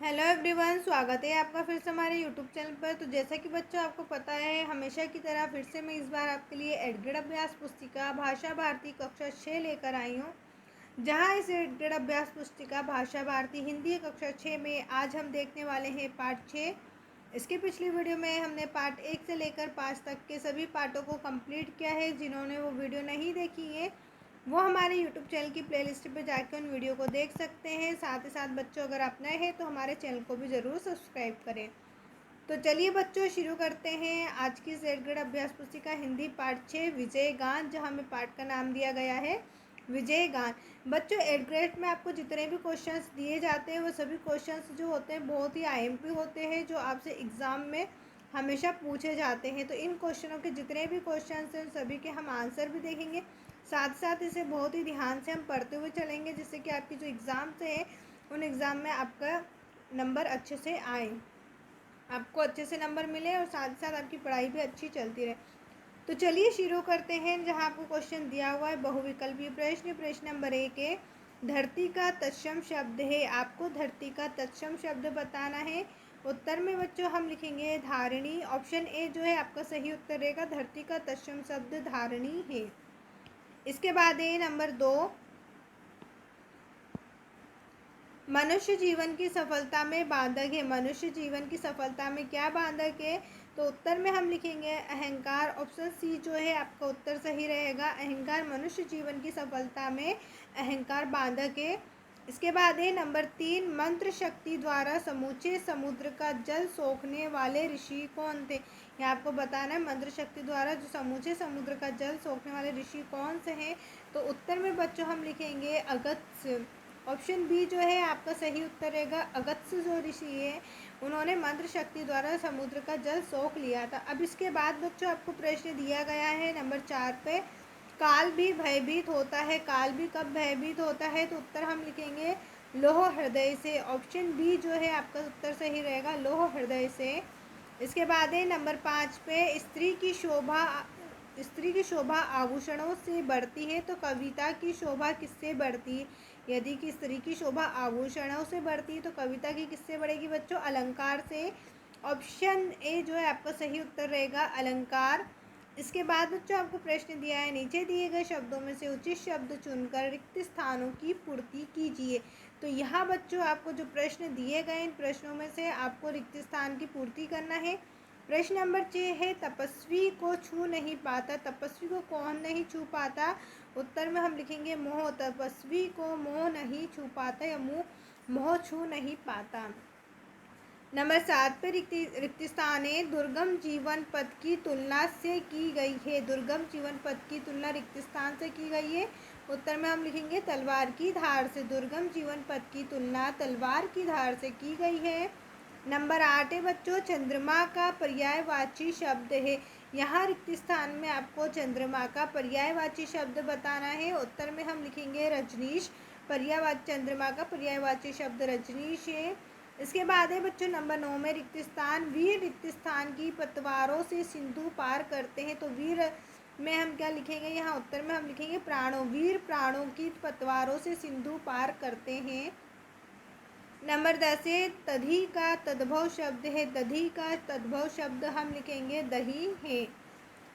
Hello everyone, स्वागत है आपका फिर से हमारे यूट्यूब चैनल पर। तो जैसा कि बच्चों आपको पता है, हमेशा की तरह फिर से मैं इस बार आपके लिए एडग्रेड अभ्यास पुस्तिका भाषा भारती कक्षा 6 लेकर आई हूँ। जहाँ इस एडग्रेड अभ्यास पुस्तिका भाषा भारती हिंदी कक्षा 6 में आज हम देखने वाले हैं पार्ट 6। इसकी पिछली वीडियो में हमने पार्ट 1 से लेकर 5 तक के सभी पार्टों को कंप्लीट किया है। जिन्होंने वो वीडियो नहीं देखी है वो हमारे यूट्यूब चैनल की प्लेलिस्ट पे जाकर उन वीडियो को देख सकते हैं। साथ ही साथ बच्चों, अगर आप नए हैं तो हमारे चैनल को भी ज़रूर सब्सक्राइब करें। तो चलिए बच्चों, शुरू करते हैं आज की सेट ग्रेड अभ्यास पुस्तिका हिंदी पार्ट 6 विजय गान, जहाँ हमें पार्ट का नाम दिया गया है विजय गान। बच्चों, एट ग्रेड में आपको जितने भी क्वेश्चंस दिए जाते हैं वो सभी क्वेश्चंस जो होते हैं बहुत ही आईएमपी होते हैं, जो आपसे एग्ज़ाम में हमेशा पूछे जाते हैं। तो इन क्वेश्चनों के जितने भी क्वेश्चंस हैं सभी के हम आंसर भी देखेंगे। साथ साथ इसे बहुत ही ध्यान से हम पढ़ते हुए चलेंगे, जिससे कि आपकी जो एग्ज़ाम्स हैं उन एग्ज़ाम में आपका नंबर अच्छे से आए, आपको अच्छे से नंबर मिले और साथ साथ आपकी पढ़ाई भी अच्छी चलती रहे। तो चलिए शुरू करते हैं। जहां आपको क्वेश्चन दिया हुआ है बहुविकल्पीय प्रश्न। प्रश्न नंबर 1 है, धरती का तत्सम शब्द है। आपको धरती का तत्सम शब्द बताना है। उत्तर में बच्चों हम लिखेंगे धारिणी। ऑप्शन ए जो है आपका सही उत्तर रहेगा, धरती का तत्सम शब्द धारिणी है। इसके बाद है नंबर 2, मनुष्य जीवन की सफलता में बाधक है। मनुष्य जीवन की सफलता में क्या बाधक है? तो उत्तर में हम लिखेंगे अहंकार। ऑप्शन सी जो है आपका उत्तर सही रहेगा, अहंकार मनुष्य जीवन की सफलता में अहंकार बाधक है। इसके बाद है नंबर 3, मंत्र शक्ति द्वारा समूचे समुद्र का जल सोखने वाले ऋषि कौन थे? यहाँ आपको बताना है मंत्र शक्ति द्वारा जो समूचे समुद्र का जल सोखने वाले ऋषि कौन से हैं। तो उत्तर में बच्चों हम लिखेंगे अगस्त्य। ऑप्शन बी जो है आपका सही उत्तर रहेगा, अगस्त्य जो ऋषि है उन्होंने मंत्र शक्ति द्वारा समुद्र का जल सोख लिया था। अब इसके बाद बच्चों आपको प्रश्न दिया गया है नंबर 4 पे, काल भी भयभीत होता है। काल भी कब भयभीत होता है? तो उत्तर हम लिखेंगे लोह हृदय से। ऑप्शन बी जो है आपका उत्तर सही रहेगा, लोह हृदय से। इसके बाद है नंबर 5 पे, स्त्री की शोभा आभूषणों से बढ़ती है, तो कविता की शोभा किससे बढ़ती है? यदि कि स्त्री की शोभा आभूषणों से बढ़ती है तो कविता की किससे बढ़ेगी बच्चों? अलंकार से। ऑप्शन ए जो है आपका सही उत्तर रहेगा, अलंकार। इसके बाद बच्चों आपको प्रश्न दिया है, नीचे दिए गए शब्दों में से उचित शब्द चुनकर रिक्त स्थानों की पूर्ति कीजिए। तो यहाँ बच्चों आपको जो प्रश्न दिए गए इन प्रश्नों में से आपको रिक्त स्थान की पूर्ति करना है। प्रश्न नंबर 6 है, तपस्वी को छू नहीं पाता। तपस्वी को कौन नहीं छू पाता? उत्तर में हम लिखेंगे मोह। तपस्वी को मोह नहीं छू पाता या मोह छू नहीं पाता। नंबर 7 पे रिक्त स्थान है, दुर्गम जीवन पथ की तुलना से की गई है। दुर्गम जीवन पथ की तुलना रिक्त स्थान से की गई है। उत्तर में हम लिखेंगे तलवार की धार से। दुर्गम जीवन पथ की तुलना तलवार की धार से की गई है। नंबर 8 है बच्चों, चंद्रमा का पर्यायवाची शब्द है। यहाँ रिक्त स्थान में आपको चंद्रमा का पर्यायवाची शब्द बताना है। उत्तर में हम लिखेंगे रजनीश। चंद्रमा का पर्यायवाची शब्द रजनीश है। इसके बाद है बच्चों नंबर 9 में रिक्त स्थान, वीर रिक्त स्थान की पतवारों से सिंधु पार करते हैं। तो वीर में हम क्या लिखेंगे? यहाँ उत्तर में हम लिखेंगे प्राणों। वीर प्राणों की पतवारों से सिंधु पार करते हैं। नंबर 10 है, तधी का तद्भव शब्द है। दधी का तद्भव शब्द हम लिखेंगे दही है।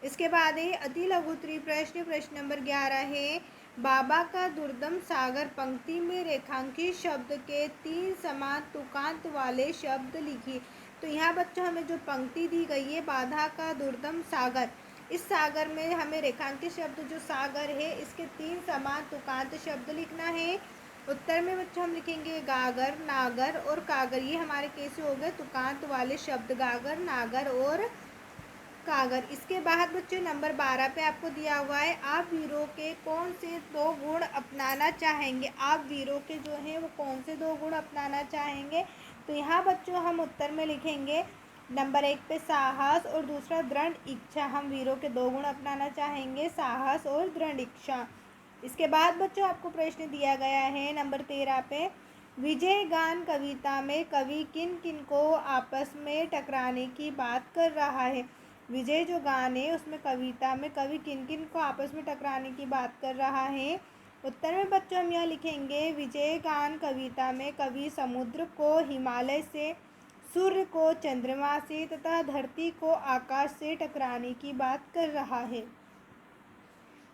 इसके बाद है अति लघु प्रश्न। प्रश्न नंबर 11 है, बाबा का दुर्दम सागर पंक्ति में रेखांकित शब्द के 3 समान तुकांत वाले शब्द लिखिए। तो यहाँ बच्चों हमें जो पंक्ति दी गई है, बाधा का दुर्दम सागर, इस सागर में हमें रेखांकित शब्द जो सागर है इसके 3 समान तुकांत शब्द लिखना है। उत्तर में बच्चों हम लिखेंगे गागर, नागर और कागर। ये हमारे कैसे हो गए? तुकांत वाले शब्द, गागर, नागर और कागर। इसके बाद बच्चों नंबर 12 पे आपको दिया हुआ है, आप वीरों के कौन से 2 गुण अपनाना चाहेंगे? आप वीरों के जो हैं वो कौन से 2 गुण अपनाना चाहेंगे? तो यहाँ बच्चों हम उत्तर में लिखेंगे नंबर 1 पे साहस और दूसरा दृढ़ इच्छा। हम वीरों के 2 गुण अपनाना चाहेंगे, साहस और दृढ़ इच्छा। इसके बाद बच्चों आपको प्रश्न दिया गया है नंबर 13 पे, विजय गान कविता में कवि किन किन को आपस में टकराने की बात कर रहा है? विजय जो गान है उसमें कविता में कवि किन किन को आपस में टकराने की बात कर रहा है? उत्तर में बच्चों हम यह लिखेंगे, विजयगान कविता में कवि समुद्र को हिमालय से, सूर्य को चंद्रमा से तथा धरती को आकाश से टकराने की बात कर रहा है।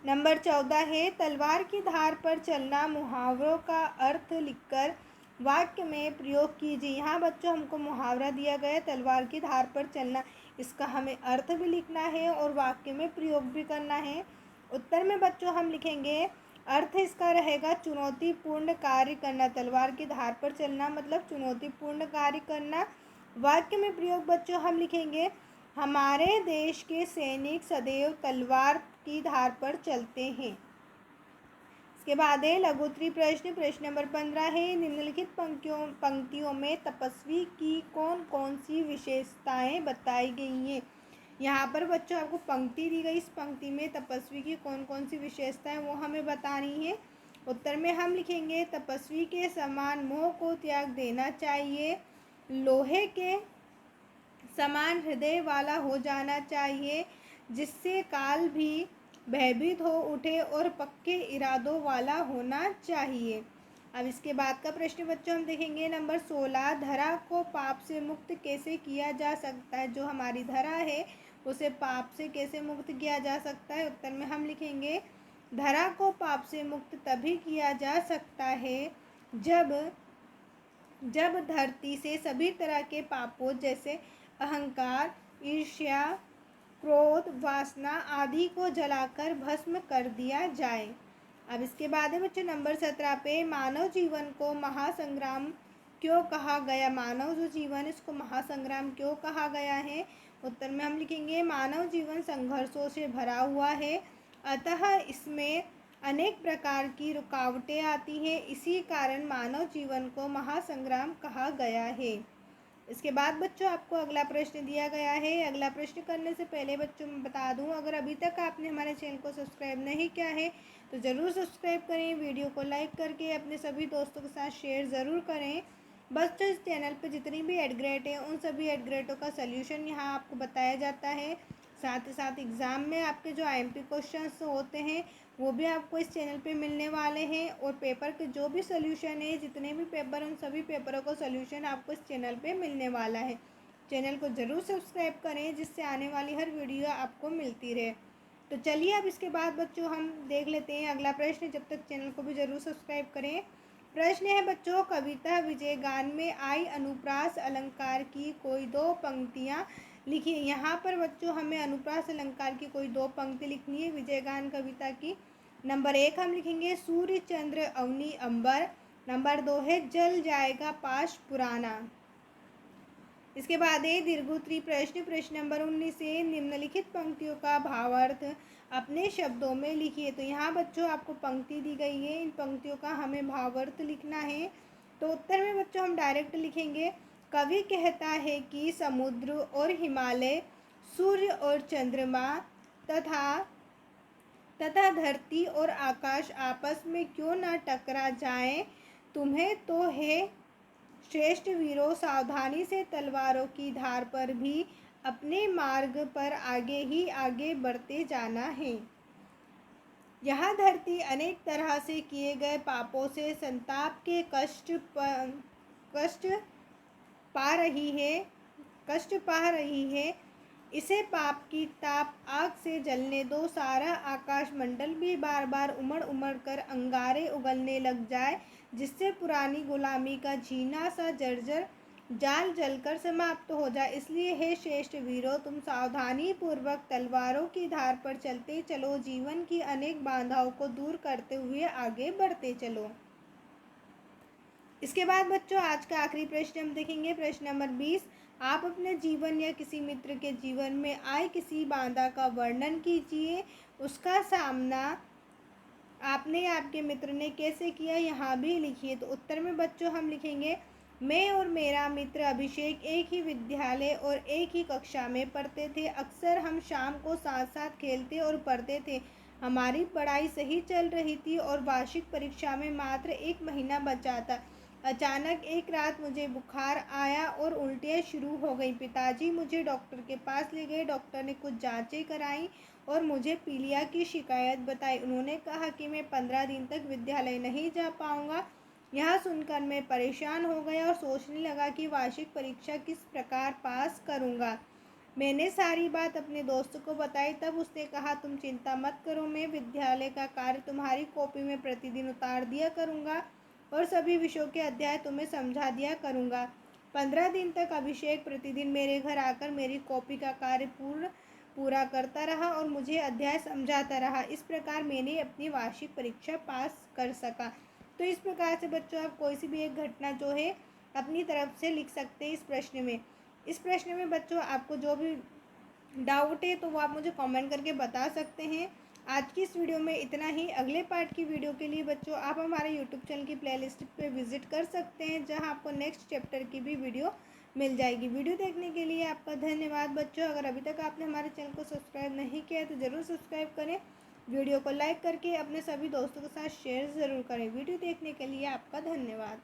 नंबर 14 है, तलवार की धार पर चलना मुहावरों का अर्थ लिखकर वाक्य में प्रयोग कीजिए। यहाँ बच्चों हमको मुहावरा दिया गया है तलवार की धार पर चलना, इसका हमें अर्थ भी लिखना है और वाक्य में प्रयोग भी करना है। उत्तर में बच्चों हम लिखेंगे, अर्थ इसका रहेगा चुनौतीपूर्ण कार्य करना। तलवार की धार पर चलना मतलब चुनौतीपूर्ण कार्य करना। वाक्य में प्रयोग बच्चों हम लिखेंगे, हमारे देश के सैनिक सदैव तलवार की धार पर चलते हैं। इसके बाद है लघुत्तरी प्रश्न। प्रश्न नंबर 15 है, निम्नलिखित पंक्तियों में तपस्वी की कौन कौन सी विशेषताएं बताई गई हैं। यहाँ पर बच्चों आपको पंक्ति दी गई, इस पंक्ति में तपस्वी की कौन कौन सी विशेषताएं वो हमें बतानी है। उत्तर में हम लिखेंगे, तपस्वी के समान मोह को त्याग देना चाहिए, लोहे के समान हृदय वाला हो जाना चाहिए, जिससे काल भी भयभीत हो उठे और पक्के इरादों वाला होना चाहिए। अब इसके बाद का प्रश्न बच्चों हम देखेंगे नंबर 16, धरा को पाप से मुक्त कैसे किया जा सकता है। जो हमारी धरा है उसे पाप से कैसे मुक्त किया जा सकता है। उत्तर में हम लिखेंगे, धरा को पाप से मुक्त तभी किया जा सकता है जब धरती से सभी तरह के पापों जैसे अहंकार, ईर्ष्या, क्रोध, वासना आदि को जलाकर भस्म कर दिया जाए। अब इसके बाद है बच्चों नंबर 17 पे, मानव जीवन को महासंग्राम क्यों कहा गया। मानव जो जीवन इसको महासंग्राम क्यों कहा गया है। उत्तर में हम लिखेंगे, मानव जीवन संघर्षों से भरा हुआ है, अतः इसमें अनेक प्रकार की रुकावटें आती हैं, इसी कारण मानव जीवन को महासंग्राम कहा गया है। इसके बाद बच्चों आपको अगला प्रश्न दिया गया है। अगला प्रश्न करने से पहले बच्चों मैं बता दूं, अगर अभी तक आपने हमारे चैनल को सब्सक्राइब नहीं किया है तो ज़रूर सब्सक्राइब करें, वीडियो को लाइक करके अपने सभी दोस्तों के साथ शेयर ज़रूर करें। बच्चों इस चैनल पर जितनी भी एडग्रेड हैं उन सभी एडग्रेडों का सल्यूशन यहाँ आपको बताया जाता है। साथ ही साथ एग्ज़ाम में आपके जो IMP क्वेश्चंस होते हैं वो भी आपको इस चैनल पे मिलने वाले हैं, और पेपर के जो भी सोल्यूशन है, जितने भी पेपर उन सभी पेपरों का सोल्यूशन आपको इस चैनल पे मिलने वाला है। चैनल को ज़रूर सब्सक्राइब करें जिससे आने वाली हर वीडियो आपको मिलती रहे। तो चलिए अब इसके बाद बच्चों हम देख लेते हैं अगला प्रश्न, जब तक चैनल को भी ज़रूर सब्सक्राइब करें। प्रश्न है बच्चों, कविता विजयगान में आई अनुप्रास अलंकार की कोई दो पंक्तियाँ लिखिए। यहाँ पर बच्चों हमें अनुप्रास अलंकार की कोई दो पंक्ति लिखनी है विजयगान कविता की। नंबर 1 हम लिखेंगे, सूर्य चंद्र अवनी अंबर। नंबर 2 है, जल जाएगा पाश पुराना। इसके बाद है दीर्घोत्तरी प्रश्न। प्रश्न नंबर 19 से, निम्नलिखित पंक्तियों का भावार्थ अपने शब्दों में लिखिए। तो यहाँ बच्चों आपको पंक्ति दी गई है, इन पंक्तियों का हमें भावार्थ लिखना है। तो उत्तर में बच्चों हम डायरेक्ट लिखेंगे, कवि कहता है कि समुद्र और हिमालय, सूर्य और चंद्रमा तथा धरती और आकाश आपस में क्यों न टकरा जाएं, तुम्हें तो है श्रेष्ठ वीरों सावधानी से तलवारों की धार पर भी अपने मार्ग पर आगे ही आगे बढ़ते जाना है। यह धरती अनेक तरह से किए गए पापों से संताप के कष्ट पा रही है। इसे पाप की ताप आग से जलने दो, सारा आकाश मंडल भी बार बार उमड़ उमड़ कर अंगारे उगलने लग जाए, जिससे पुरानी गुलामी का जीना सा जर्जर जाल जलकर समाप्त हो जाए। इसलिए हे श्रेष्ठ वीरों, तुम सावधानी पूर्वक तलवारों की धार पर चलते चलो, जीवन की अनेक बाधाओं को दूर करते हुए आगे बढ़ते चलो। इसके बाद बच्चों आज का आखिरी प्रश्न हम देखेंगे, प्रश्न नंबर 20। आप अपने जीवन या किसी मित्र के जीवन में आए किसी बाधा का वर्णन कीजिए, उसका सामना आपने आपके मित्र ने कैसे किया यहाँ भी लिखिए। तो उत्तर में बच्चों हम लिखेंगे, मैं और मेरा मित्र अभिषेक एक ही विद्यालय और एक ही कक्षा में पढ़ते थे। अक्सर हम शाम को साथ साथ खेलते और पढ़ते थे। हमारी पढ़ाई सही चल रही थी और वार्षिक परीक्षा में मात्र 1 महीना बचा था। अचानक एक रात मुझे बुखार आया और उल्टियाँ शुरू हो गई। पिताजी मुझे डॉक्टर के पास ले गए। डॉक्टर ने कुछ जांचें कराईं और मुझे पीलिया की शिकायत बताई। उन्होंने कहा कि मैं 15 दिन तक विद्यालय नहीं जा पाऊँगा। यह सुनकर मैं परेशान हो गया और सोचने लगा कि वार्षिक परीक्षा किस प्रकार पास करूँगा। मैंने सारी बात अपने दोस्त को बताई। तब उसने कहा, तुम चिंता मत करो, मैं विद्यालय का कार्य तुम्हारी कॉपी में प्रतिदिन उतार दिया करूँगा और सभी विषयों के अध्याय तुम्हें समझा दिया करूँगा। 15 दिन तक अभिषेक प्रतिदिन मेरे घर आकर मेरी कॉपी का कार्य पूरा करता रहा और मुझे अध्याय समझाता रहा। इस प्रकार मैंने अपनी वार्षिक परीक्षा पास कर सका। तो इस प्रकार से बच्चों आप कोई सी भी एक घटना जो है अपनी तरफ से लिख सकते हैं इस प्रश्न में। इस प्रश्न में बच्चों आपको जो भी डाउट है तो वो आप मुझे कमेंट करके बता सकते हैं। आज की इस वीडियो में इतना ही। अगले पार्ट की वीडियो के लिए बच्चों आप हमारे यूट्यूब चैनल की प्लेलिस्ट पे विजिट कर सकते हैं, जहां आपको नेक्स्ट चैप्टर की भी वीडियो मिल जाएगी। वीडियो देखने के लिए आपका धन्यवाद बच्चों। अगर अभी तक आपने हमारे चैनल को सब्सक्राइब नहीं किया है तो ज़रूर सब्सक्राइब करें। वीडियो को लाइक करके अपने सभी दोस्तों के साथ शेयर ज़रूर करें। वीडियो देखने के लिए आपका धन्यवाद।